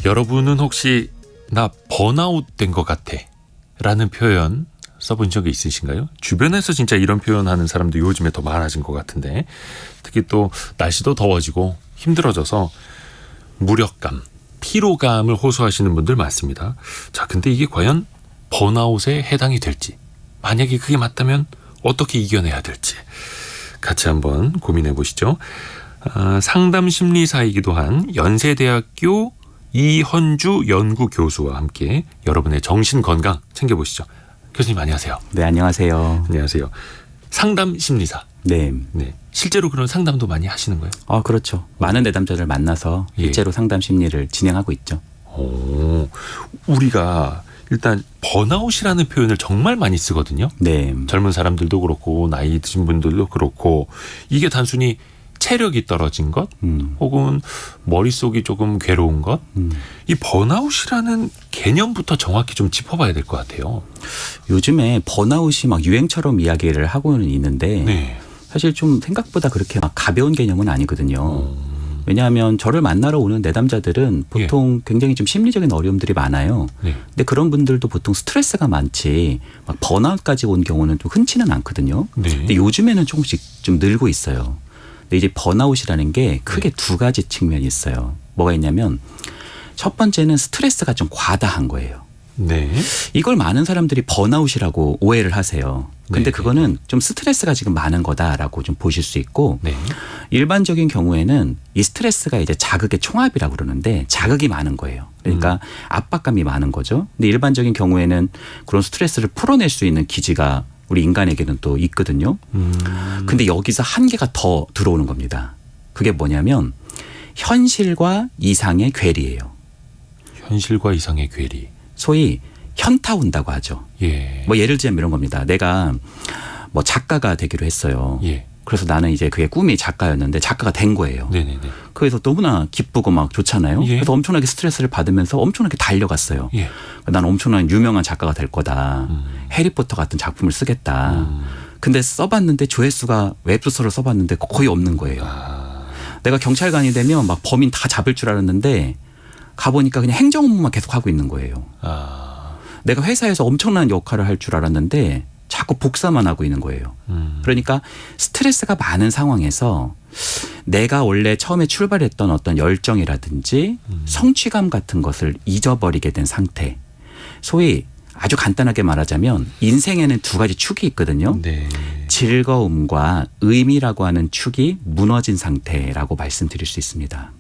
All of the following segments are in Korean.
여러분은 혹시 나 번아웃 된 것 같아 라는 표현 써본 적이 있으신가요? 주변에서 진짜 이런 표현하는 사람도 요즘에 더 많아진 것 같은데, 특히 또 날씨도 더워지고 힘들어져서 무력감, 피로감을 호소하시는 분들 많습니다. 자, 근데 이게 과연 번아웃에 해당이 될지, 만약에 그게 맞다면 어떻게 이겨내야 될지 같이 한번 고민해 보시죠. 상담심리사이기도 한 연세대학교 이헌주 연구교수와 함께 여러분의 정신건강 챙겨보시죠. 교수님 안녕하세요. 네, 안녕하세요. 안녕하세요. 상담심리사. 네. 네. 실제로 그런 상담도 많이 하시는 거예요? 그렇죠. 많은 내담자를 만나서 실제로 상담 심리를 진행하고 있죠. 우리가 일단 번아웃이라는 표현을 정말 많이 쓰거든요. 네. 젊은 사람들도 그렇고 나이 드신 분들도 그렇고, 이게 단순히 체력이 떨어진 것 혹은 머릿속이 조금 괴로운 것, 이 번아웃이라는 개념부터 정확히 좀 짚어봐야 될 것 같아요. 요즘에 번아웃이 막 유행처럼 이야기를 하고는 있는데 네. 사실 좀 생각보다 그렇게 막 가벼운 개념은 아니거든요. 왜냐하면 저를 만나러 오는 내담자들은 보통 굉장히 좀 심리적인 어려움들이 많아요. 네. 근데 그런 분들도 보통 스트레스가 많지 막 번아웃까지 온 경우는 좀 흔치는 않거든요. 네. 근데 요즘에는 조금씩 좀 늘고 있어요. 근데 이제 번아웃이라는 게 크게 두 가지 측면이 있어요. 뭐가 있냐면 첫 번째는 스트레스가 좀 과다한 거예요. 네. 이걸 많은 사람들이 번아웃이라고 오해를 하세요. 근데 네. 그거는 좀 스트레스가 지금 많은 거다라고 좀 보실 수 있고, 네. 일반적인 경우에는 이 스트레스가 이제 자극의 총합이라고 그러는데 자극이 많은 거예요. 그러니까 압박감이 많은 거죠. 근데 일반적인 경우에는 그런 스트레스를 풀어낼 수 있는 기지가 우리 인간에게는 또 있거든요. 근데 여기서 한계가 더 들어오는 겁니다. 그게 뭐냐면 현실과 이상의 괴리예요. 현실과 이상의 괴리. 소위 현타 온다고 하죠. 예. 뭐 예를 들자면 이런 겁니다. 내가 뭐 작가가 되기로 했어요. 예. 그래서 나는 이제 그게 꿈이 작가였는데 작가가 된 거예요. 네네네. 그래서 너무나 기쁘고 막 좋잖아요. 예. 그래서 엄청나게 스트레스를 받으면서 엄청나게 달려갔어요. 예. 나는 엄청난 유명한 작가가 될 거다. 해리포터 같은 작품을 쓰겠다. 근데 써봤는데 조회수가, 웹소설을 써봤는데 거의 없는 거예요. 내가 경찰관이 되면 막 범인 다 잡을 줄 알았는데 가보니까 그냥 행정 업무만 계속 하고 있는 거예요. 내가 회사에서 엄청난 역할을 할 줄 알았는데 자꾸 복사만 하고 있는 거예요. 그러니까 스트레스가 많은 상황에서 내가 원래 처음에 출발했던 어떤 열정이라든지 성취감 같은 것을 잊어버리게 된 상태. 소위 아주 간단하게 말하자면 인생에는 두 가지 축이 있거든요. 네. 즐거움과 의미라고 하는 축이 무너진 상태라고 말씀드릴 수 있습니다.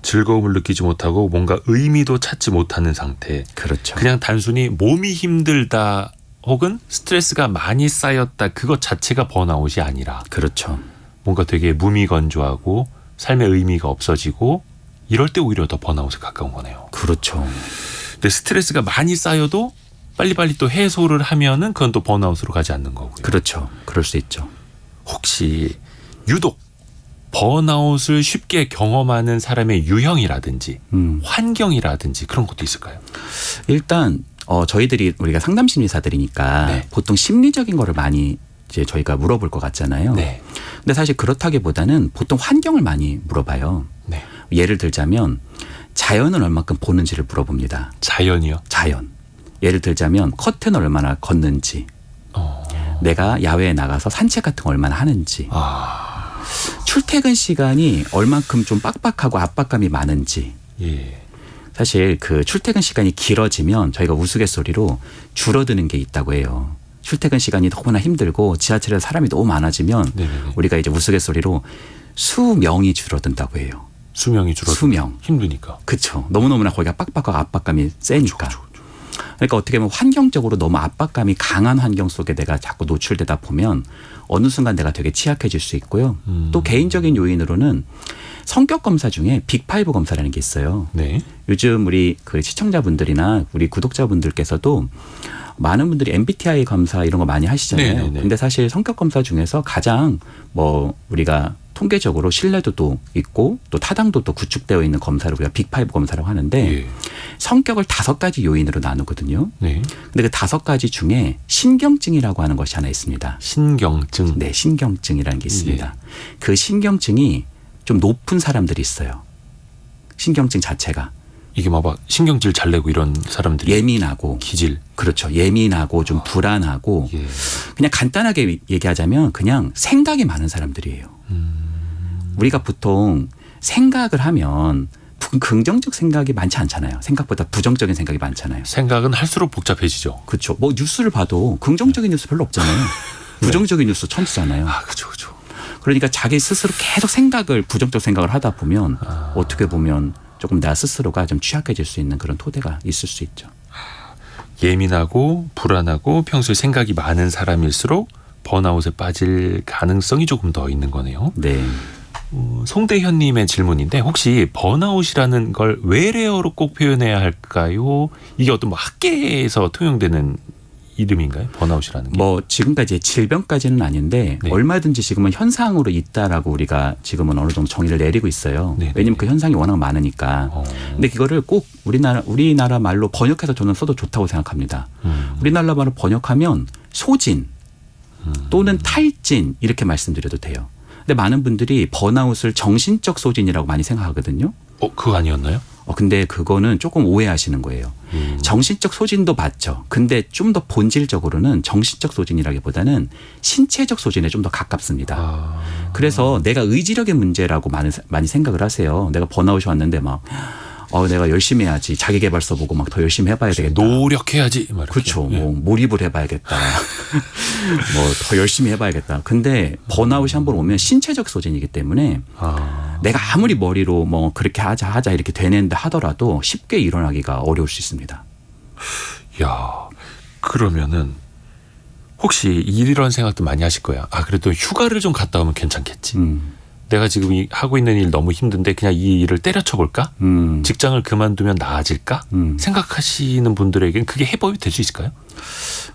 즐거움을 느끼지 못하고 뭔가 의미도 찾지 못하는 상태. 그렇죠. 그냥 단순히 몸이 힘들다 혹은 스트레스가 많이 쌓였다, 그것 자체가 번아웃이 아니라 그렇죠. 뭔가 되게 무미건조하고 삶의 의미가 없어지고 이럴 때 오히려 더 번아웃에 가까운 거네요. 그렇죠. 근데 스트레스가 많이 쌓여도 빨리빨리 또 해소를 하면은 그건 또 번아웃으로 가지 않는 거고요. 그렇죠. 그럴 수 있죠. 혹시 유독 번아웃을 쉽게 경험하는 사람의 유형이라든지 환경이라든지 그런 것도 있을까요? 일단 우리가 상담심리사들이니까 네. 보통 심리적인 거를 많이 이제 저희가 물어볼 것 같잖아요. 네. 근데 사실 그렇다기보다는 보통 환경을 많이 물어봐요. 네. 예를 들자면 자연은 얼마큼 보는지를 물어봅니다. 자연이요? 자연. 예를 들자면 커튼을 얼마나 걷는지, 내가 야외에 나가서 산책 같은 거 얼마나 하는지, 출퇴근 시간이 얼만큼 좀 빡빡하고 압박감이 많은지. 예. 사실 그 출퇴근 시간이 길어지면 저희가 우스갯소리로 줄어드는 게 있다고 해요. 출퇴근 시간이 너무나 힘들고 지하철에 사람이 너무 많아지면 네네네. 우리가 이제 우스갯소리로 수명이 줄어든다고 해요. 수명이 줄어들고 수명. 힘드니까. 그렇죠. 너무너무나 거기가 빡빡하고 압박감이 세니까. 그쵸. 그러니까 어떻게 보면 환경적으로 너무 압박감이 강한 환경 속에 내가 자꾸 노출되다 보면 어느 순간 내가 되게 취약해질 수 있고요. 또 개인적인 요인으로는 성격 검사 중에 빅5 검사라는 게 있어요. 네. 요즘 우리 그 시청자분들이나 우리 구독자분들께서도 많은 분들이 MBTI 검사 이런 거 많이 하시잖아요. 네네네. 근데 사실 성격 검사 중에서 가장 우리가 통계적으로 신뢰도도 있고 또 타당도도 구축되어 있는 검사를 우리가 빅5 검사라고 하는데 예. 성격을 5가지 요인으로 나누거든요. 네. 근데 그 5가지 중에 신경증이라고 하는 것이 하나 있습니다. 신경증. 네, 신경증이라는 게 있습니다. 그 신경증이 좀 높은 사람들이 있어요. 신경증 자체가. 이게 막 신경질 잘 내고 이런 사람들이 예민하고. 기질. 그렇죠. 예민하고 좀 불안하고. 예. 그냥 간단하게 얘기하자면 그냥 생각이 많은 사람들이에요. 우리가 보통 생각을 하면 긍정적 생각이 많지 않잖아요. 생각보다 부정적인 생각이 많잖아요. 생각은 할수록 복잡해지죠. 그렇죠. 뭐 뉴스를 봐도 긍정적인 뉴스 별로 없잖아요. 부정적인 뉴스 천지잖아요. 아, 그렇죠, 그렇죠. 그러니까 자기 스스로 계속 부정적 생각을 하다 보면 어떻게 보면 조금 나 스스로가 좀 취약해질 수 있는 그런 토대가 있을 수 있죠. 예민하고 불안하고 평소에 생각이 많은 사람일수록 번아웃에 빠질 가능성이 조금 더 있는 거네요. 네. 송대현님의 질문인데 혹시 번아웃이라는 걸 외래어로 꼭 표현해야 할까요? 이게 어떤 뭐 학계에서 통용되는 이름인가요? 번아웃이라는 게? 뭐 지금까지 질병까지는 아닌데 네. 얼마든지 지금은 현상으로 있다라고 우리가 지금은 어느 정도 정의를 내리고 있어요. 네. 왜냐하면 그 현상이 워낙 많으니까. 근데 그거를 꼭 우리나라 말로 번역해서 저는 써도 좋다고 생각합니다. 우리나라 말로 번역하면 소진 또는 탈진 이렇게 말씀드려도 돼요. 근데 많은 분들이 번아웃을 정신적 소진이라고 많이 생각하거든요. 그거 아니었나요? 근데 그거는 조금 오해하시는 거예요. 정신적 소진도 맞죠. 근데 좀 더 본질적으로는 정신적 소진이라기보다는 신체적 소진에 좀 더 가깝습니다. 그래서 내가 의지력의 문제라고 많이 생각을 하세요. 내가 번아웃이 왔는데 막 내가 열심히 해야지. 자기계발서 보고 막 더 열심히 해봐야 되겠다. 노력해야지. 막 이렇게. 그렇죠. 예. 뭐 몰입을 해봐야겠다. 뭐 더 열심히 해봐야겠다. 근데 번아웃이 한번 오면 신체적 소진이기 때문에 내가 아무리 머리로 뭐 그렇게 하자 이렇게 되는데 하더라도 쉽게 일어나기가 어려울 수 있습니다. 야, 그러면은 혹시 이런 생각도 많이 하실 거야. 그래도 휴가를 좀 갔다 오면 괜찮겠지. 내가 지금 하고 있는 일 너무 힘든데 그냥 이 일을 때려쳐 볼까? 직장을 그만두면 나아질까? 생각하시는 분들에게는 그게 해법이 될 수 있을까요?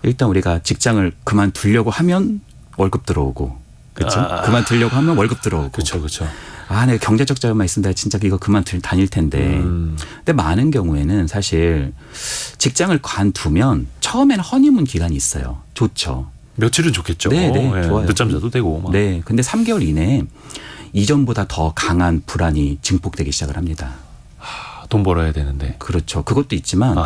일단 우리가 직장을 그만두려고 하면 월급 들어오고, 그렇죠? 그만두려고 하면 월급 들어오고. 그렇죠, 그렇죠. 내가 경제적 자유만 있으면 진짜 이거 그만 다닐 텐데. 근데 많은 경우에는 사실 직장을 관두면 처음에는 허니문 기간이 있어요. 좋죠. 며칠은 좋겠죠. 네, 좋아요. 늦잠 자도 되고. 막. 네, 근데 3개월 이내에 이전보다 더 강한 불안이 증폭되기 시작을 합니다. 돈 벌어야 되는데. 그렇죠. 그것도 있지만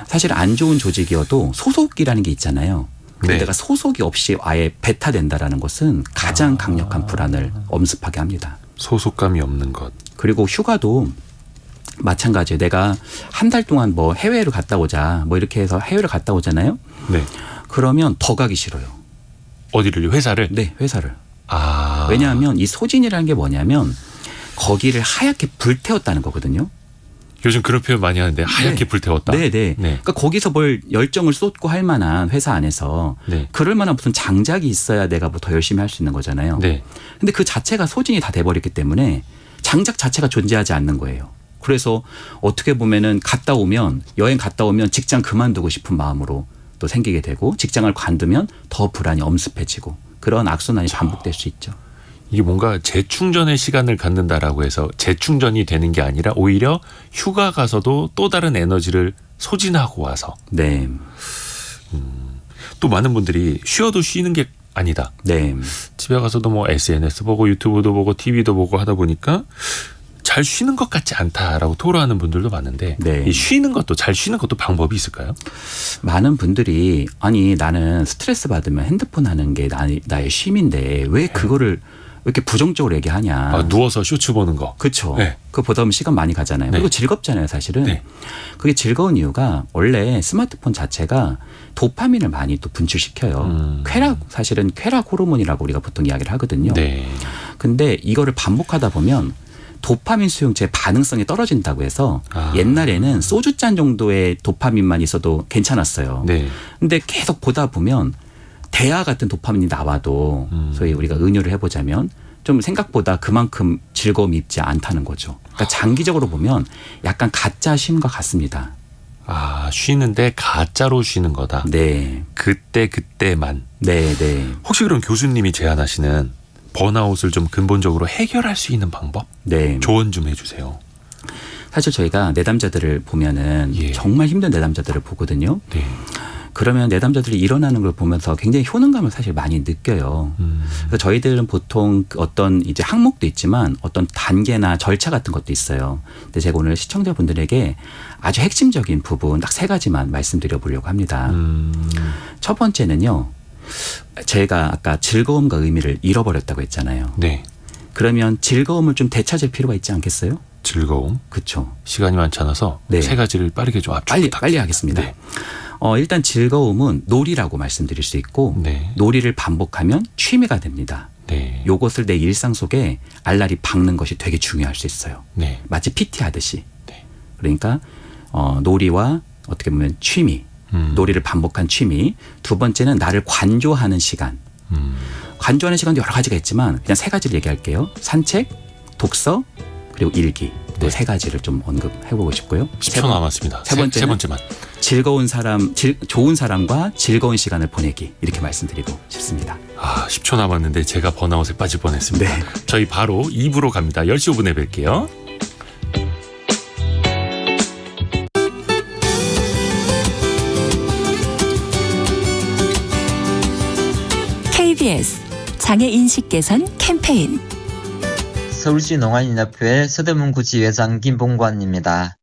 사실 안 좋은 조직이어도 소속이라는 게 있잖아요. 근데 네. 내가 소속이 없이 아예 배타된다라는 것은 가장 강력한 불안을 엄습하게 합니다. 소속감이 없는 것. 그리고 휴가도 마찬가지예요. 내가 한 달 동안 뭐 해외를 갔다 오자 뭐 이렇게 해서 해외를 갔다 오잖아요. 네. 그러면 더 가기 싫어요. 어디를? 회사를? 네, 회사를. 아. 왜냐하면 이 소진이라는 게 뭐냐면 거기를 하얗게 불태웠다는 거거든요. 요즘 그런 표현 많이 하는데 하얗게 네. 불태웠다. 네. 네. 그러니까 거기서 뭘 열정을 쏟고 할 만한 회사 안에서 네. 그럴 만한 무슨 장작이 있어야 내가 뭐 더 열심히 할 수 있는 거잖아요. 네. 근데 그 자체가 소진이 다 돼버렸기 때문에 장작 자체가 존재하지 않는 거예요. 그래서 어떻게 보면은 여행 갔다 오면 직장 그만두고 싶은 마음으로 또 생기게 되고 직장을 관두면 더 불안이 엄습해지고 그런 악순환이 반복될 수 있죠. 이게 뭔가 재충전의 시간을 갖는다라고 해서 재충전이 되는 게 아니라 오히려 휴가 가서도 또 다른 에너지를 소진하고 와서. 네. 또 많은 분들이 쉬어도 쉬는 게 아니다. 네. 집에 가서도 뭐 SNS 보고 유튜브도 보고 TV도 보고 하다 보니까 잘 쉬는 것 같지 않다라고 토로하는 분들도 많은데 네. 이 쉬는 것도 잘 쉬는 것도 방법이 있을까요? 많은 분들이 나는 스트레스 받으면 핸드폰 하는 게 나의 쉼인데 왜 그거를 왜 이렇게 부정적으로 얘기하냐. 누워서 쇼츠 보는 거. 그렇죠. 네. 그거 보다 보면 시간 많이 가잖아요. 네. 그리고 즐겁잖아요, 사실은. 네. 그게 즐거운 이유가 원래 스마트폰 자체가 도파민을 많이 또 분출시켜요. 사실은 쾌락 호르몬이라고 우리가 보통 이야기를 하거든요. 네. 근데 이거를 반복하다 보면 도파민 수용체의 반응성이 떨어진다고 해서 옛날에는 소주잔 정도의 도파민만 있어도 괜찮았어요. 네. 근데 계속 보다 보면 대화 같은 도파민이 나와도 소위 우리가 은유를 해보자면 좀 생각보다 그만큼 즐거움이 있지 않다는 거죠. 그러니까 장기적으로 보면 약간 가짜 쉼과 같습니다. 쉬는데 가짜로 쉬는 거다. 네. 그때만. 네. 혹시 그럼 교수님이 제안하시는 번아웃을 좀 근본적으로 해결할 수 있는 방법? 네. 조언 좀 해주세요. 사실 저희가 내담자들을 보면은 예. 정말 힘든 내담자들을 보거든요. 네. 그러면 내담자들이 일어나는 걸 보면서 굉장히 효능감을 사실 많이 느껴요. 그래서 저희들은 보통 어떤 이제 항목도 있지만 어떤 단계나 절차 같은 것도 있어요. 근데 제가 오늘 시청자분들에게 아주 핵심적인 부분 딱 3가지만 말씀드려 보려고 합니다. 첫 번째는요. 제가 아까 즐거움과 의미를 잃어버렸다고 했잖아요. 네. 그러면 즐거움을 좀 되찾을 필요가 있지 않겠어요? 즐거움. 그렇죠. 시간이 많지 않아서 네. 3가지를 빠르게 좀 압축 빨리 하겠습니다. 네. 일단 즐거움은 놀이라고 말씀드릴 수 있고 네. 놀이를 반복하면 취미가 됩니다. 네. 요것을 내 일상 속에 알알이 박는 것이 되게 중요할 수 있어요. 네. 마치 PT 하듯이. 네. 그러니까 놀이와 어떻게 보면 취미, 놀이를 반복한 취미. 2번째는 나를 관조하는 시간. 관조하는 시간도 여러 가지가 있지만 그냥 3가지를 얘기할게요. 산책, 독서, 그리고 일기. 또 네. 3가지를 좀 언급해보고 싶고요. 10초 남았습니다. 세 번째는 세 번째만. 즐거운 사람, 좋은 사람과 즐거운 시간을 보내기. 이렇게 말씀드리고 싶습니다. 10초 남았는데 제가 번아웃에 빠질 뻔했습니다. 네. 저희 바로 2부로 갑니다. 10시 5분에 뵐게요. KBS 장애인식 개선 캠페인 서울시 농아인협회 서대문구 지회장 김봉관입니다.